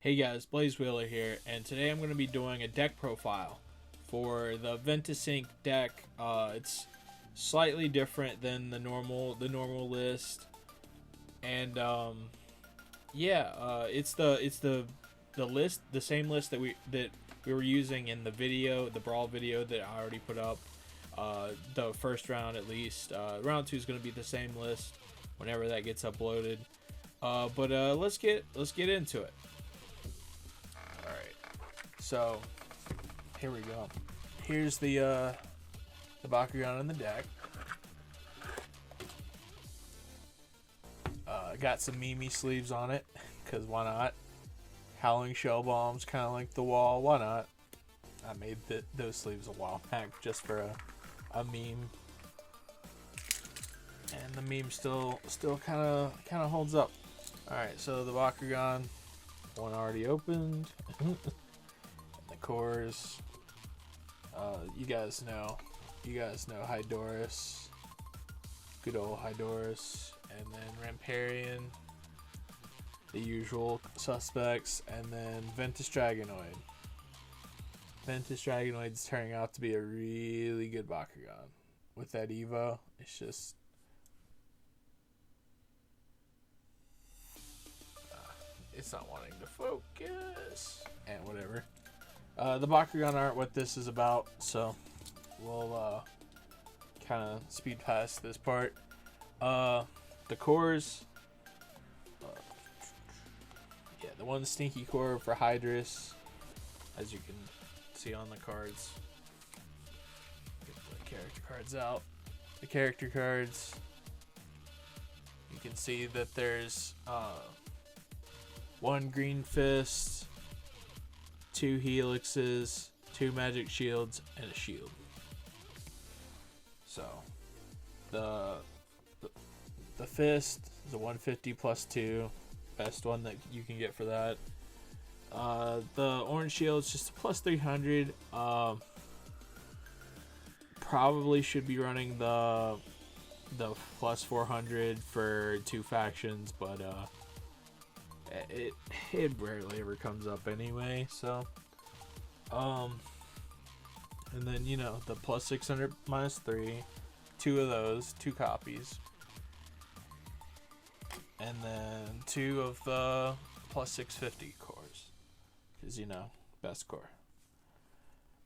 Hey guys, Blaze Wheeler here, and today I'm going to be doing a deck profile for the VentuSync deck. It's slightly different than the normal list, and it's the same list that we were using in the video, the Brawl video that I already put up. The first round at least. Round 2 is going to be the same list whenever that gets uploaded. But let's get into it. Alright, so here we go. Here's the Bakugan in the deck. Got some Mimi sleeves on it, because why not? Howling Shell Bombs, kind of like the wall, why not? I made those sleeves a while back just for a meme. And the meme still kind of holds up. Alright, so the Bakugan, one already opened. The cores, you guys know Hydoris, good old Hydoris, and then Ramparian, the usual suspects, and then VentuSdragonoid. VentuSdragonoid's turning out to be a really good Bakugan. With that Evo, it's just it's not wanting to focus, and whatever. The Bakugan aren't what this is about, so we'll kind of speed past this part. The cores, the one sneaky core for Hydrus, as you can see on the cards. Get the character cards out. The character cards, you can see that there's one green fist, 2 helixes, 2 magic shields, and a shield. So the fist is a 150 plus 2, best one that you can get for that. The orange shield is just a plus 300. Probably should be running the plus 400 for 2 factions, but it rarely ever comes up anyway. So and then the plus 600 minus 3, 2 of those, 2 copies, and then 2 of the plus 650 cores, because best core.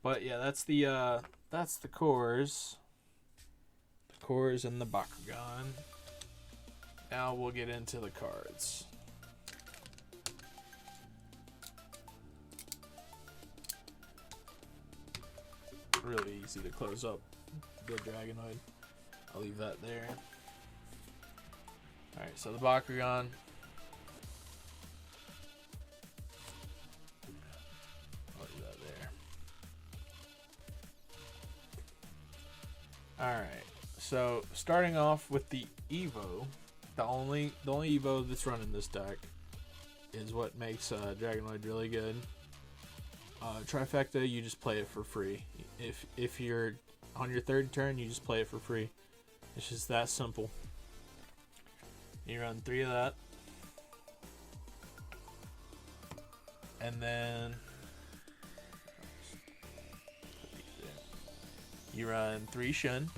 But yeah, that's the cores and the Bakugan. Now we'll get into the cards. Really easy to close up the Dragonoid. I'll leave that there. Alright, so the Bakugan. I'll leave that there. Alright, so starting off with the Evo, the only Evo that's running this deck is what makes Dragonoid really good. Trifecta, you just play it for free. If you're on your 3rd turn, you just play it for free. It's just that simple. You run 3 of that, and then you run 3 Shun,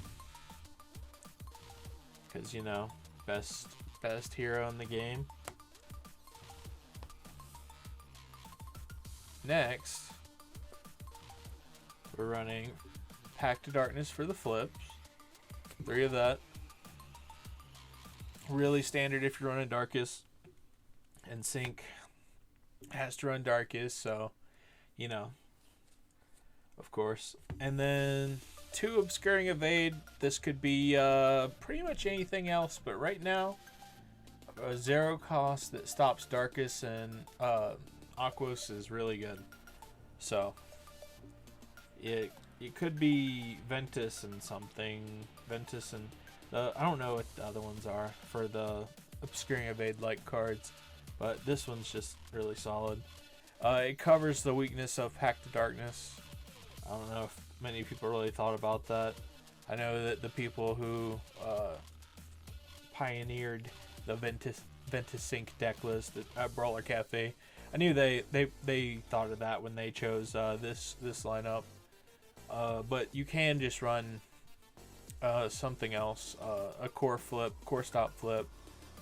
because best hero in the game. Next, we're running Pact to Darkness for the flips. 3 of that. Really standard if you're running Darkest. And Sync has to run Darkest, so, of course. And then 2 Obscuring Evade. This could be pretty much anything else, but right now, a 0 cost that stops Darkest and Aquos is really good. So it could be Ventus and something. Ventus and I don't know what the other ones are for the Obscuring Evade like cards, but this one's just really solid. It covers the weakness of Pact to Darkness. I don't know if many people really thought about that. I know that the people who pioneered the VentuSync deck list at Brawler Cafe I knew they thought of that when they chose this lineup. But you can just run something else, a core flip, core stop flip,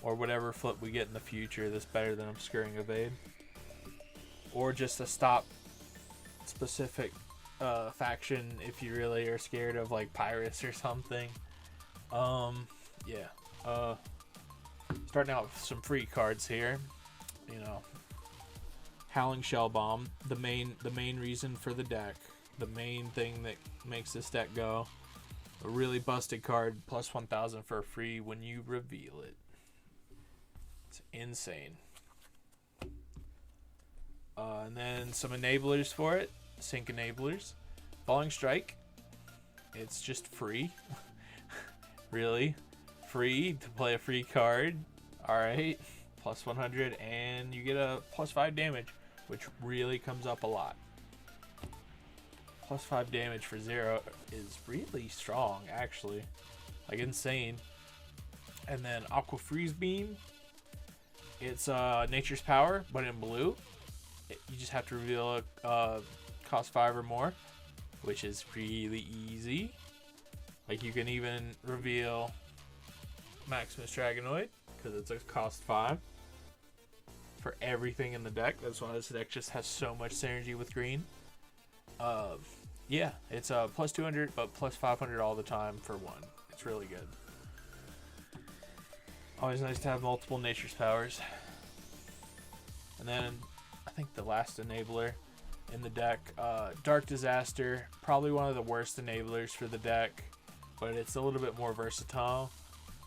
or whatever flip we get in the future that's better than obscuring evade, or just a stop specific faction if you really are scared of like pirates or something. Yeah. Starting out with some free cards here. You know, Howling Shell Bomb, the main reason for the deck, the main thing that makes this deck go. A really busted card, plus 1,000 for free when you reveal it. It's insane. And then some enablers for it. Sync enablers. Falling Strike. It's just free. Really. Free to play a free card. Alright. Plus 100 and you get a plus 5 damage, which really comes up a lot. Plus 5 damage for 0 is really strong, actually. Like, insane. And then Aqua Freeze Beam. It's Nature's Power, but in blue. You just have to reveal a cost 5 or more, which is really easy. Like, you can even reveal Maximus Dragonoid, because it's a cost 5 for everything in the deck. That's why this deck just has so much synergy with green. Yeah, it's plus 200, but plus 500 all the time for 1. It's really good. Always nice to have multiple Nature's Powers. And then, I think the last enabler in the deck, Dark Disaster. Probably one of the worst enablers for the deck, but it's a little bit more versatile.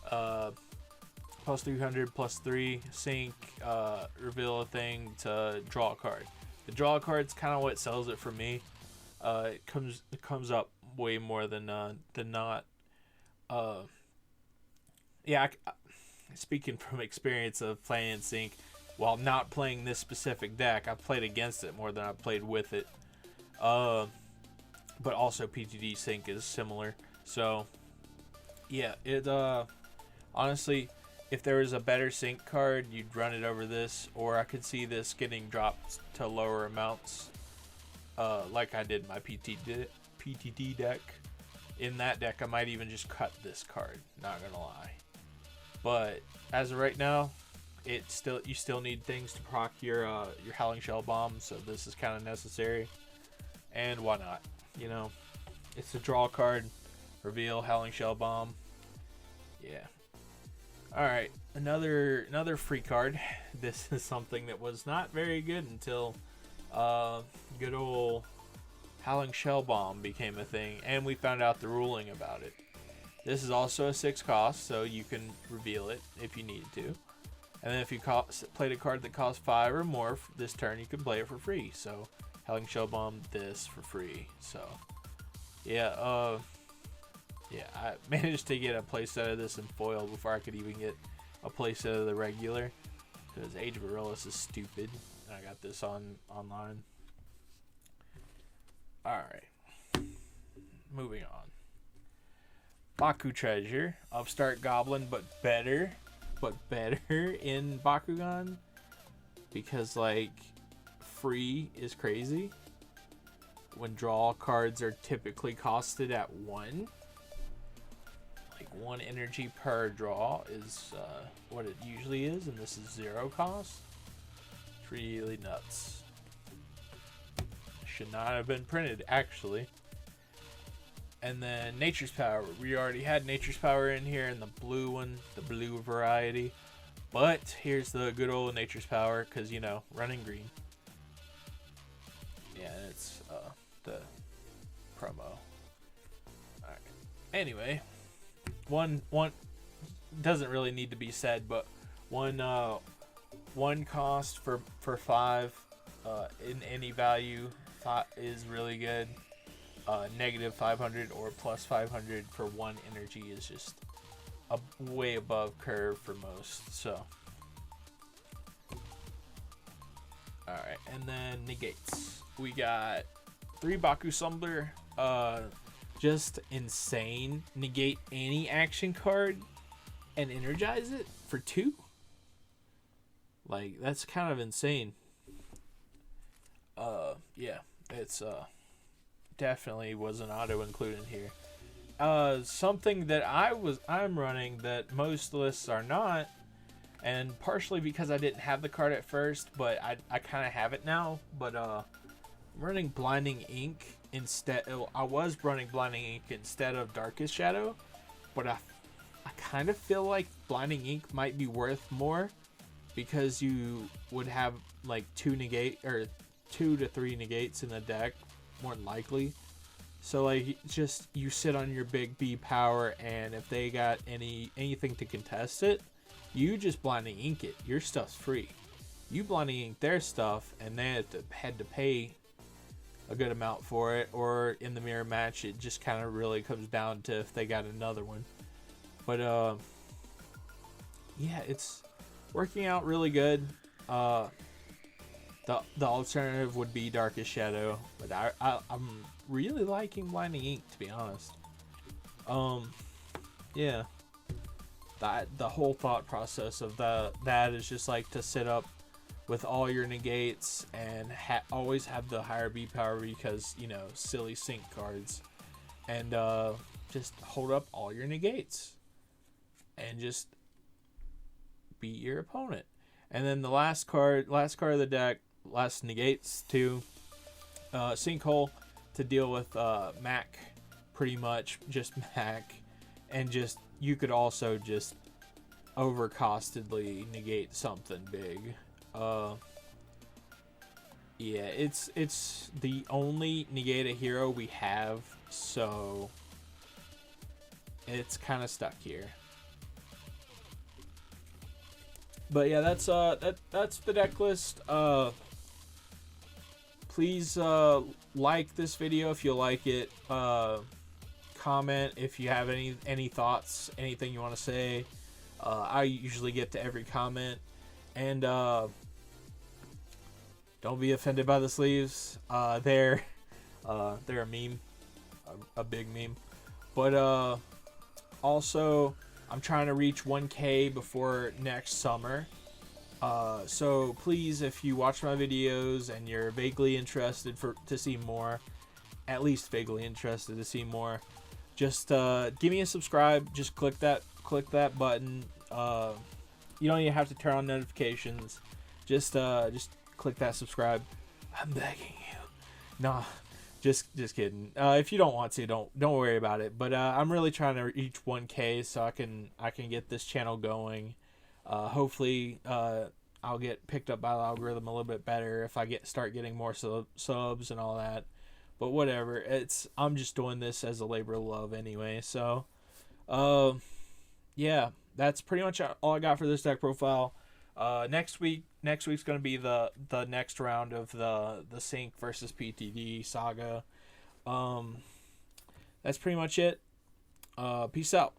Plus 300, plus 3, sync, reveal a thing to draw a card. The draw a card's kind of what sells it for me. It comes up way more than not. Yeah, speaking from experience of playing in sync, while not playing this specific deck, I've played against it more than I've played with it. But also PTD sync is similar. So yeah, it honestly, if there was a better sync card, you'd run it over this, or I could see this getting dropped to lower amounts. Like I did in my PTD deck. In that deck, I might even just cut this card. Not gonna lie. But as of right now, you still need things to proc your Howling Shell Bomb. So this is kind of necessary. And why not? You know, it's a draw card. Reveal Howling Shell Bomb. Yeah. All right, another free card. This is something that was not very good until good old Howling Shell Bomb became a thing, and we found out the ruling about it. This is also a 6 cost, so you can reveal it if you need to. And then if you played a card that costs 5 or more this turn, you can play it for free. So Howling Shell Bomb this for free. So yeah, yeah, I managed to get a playset of this in foil before I could even get a playset of the regular, because Age of Aurelius is stupid. And I got this online. Alright. Moving on. Baku Treasure. Upstart Goblin, but better in Bakugan. Because, like, free is crazy. When draw cards are typically costed at 1. Like 1 energy per draw is what it usually is, and this is 0 cost. It's really nuts. Should not have been printed, actually. And then Nature's Power. We already had Nature's Power in here in the blue one, the blue variety. But here's the good old Nature's Power, because, you know, running green. Yeah, it's the promo. Alright. Anyway, one doesn't really need to be said, but one cost for 5 in any value is really good. Negative 500 or plus 500 for 1 energy is just way above curve for most. So, alright, and then negates. We got 3 Baku Sumbler. Just insane. Negate any action card and energize it for 2. Like, that's kind of insane. Yeah, it's definitely was an auto included here. Something that I'm running that most lists are not, and partially because I didn't have the card at first, but I kind of have it now. But I'm running Blinding Ink instead. I was running Blinding Ink instead of Darkest Shadow, but I kind of feel like Blinding Ink might be worth more because you would have like 2 to 3 negates in the deck, more than likely. So like just you sit on your big B power, and if they got anything to contest it, you just Blinding Ink it. Your stuff's free. You Blinding Ink their stuff, and they had to pay a good amount for it, or in the mirror match, it just kind of really comes down to if they got another one. But yeah, it's working out really good. The alternative would be Darkest Shadow, but I'm really liking Blinding Ink, to be honest. Yeah, the whole thought process of that is just like to sit up with all your negates and always have the higher B power because, you know, silly sync cards, and just hold up all your negates and just beat your opponent. And then the last card of the deck, last negates to Sinkhole to deal with Mac, pretty much just Mac, and just you could also just overcostedly negate something big. Yeah, it's the only negate a hero we have, so it's kind of stuck here. But yeah, that's the deck list. Please like this video if you like it. Comment if you have any thoughts, anything you want to say. I usually get to every comment. And don't be offended by the sleeves. They're a meme, a big meme. But also, I'm trying to reach 1K before next summer. So please, if you watch my videos and you're vaguely interested to see more, at least vaguely interested to see more, just give me a subscribe. Just click that button. You don't even have to turn on notifications. Just click that subscribe. I'm begging you. Nah, just kidding. If you don't want to, don't worry about it. But I'm really trying to reach 1K so I can get this channel going. Hopefully, I'll get picked up by the algorithm a little bit better if I start getting more subs and all that. But whatever. I'm just doing this as a labor of love anyway. So, yeah, that's pretty much all I got for this deck profile. Next week's gonna be the next round of the Sync versus PTD saga. That's pretty much it. Peace out.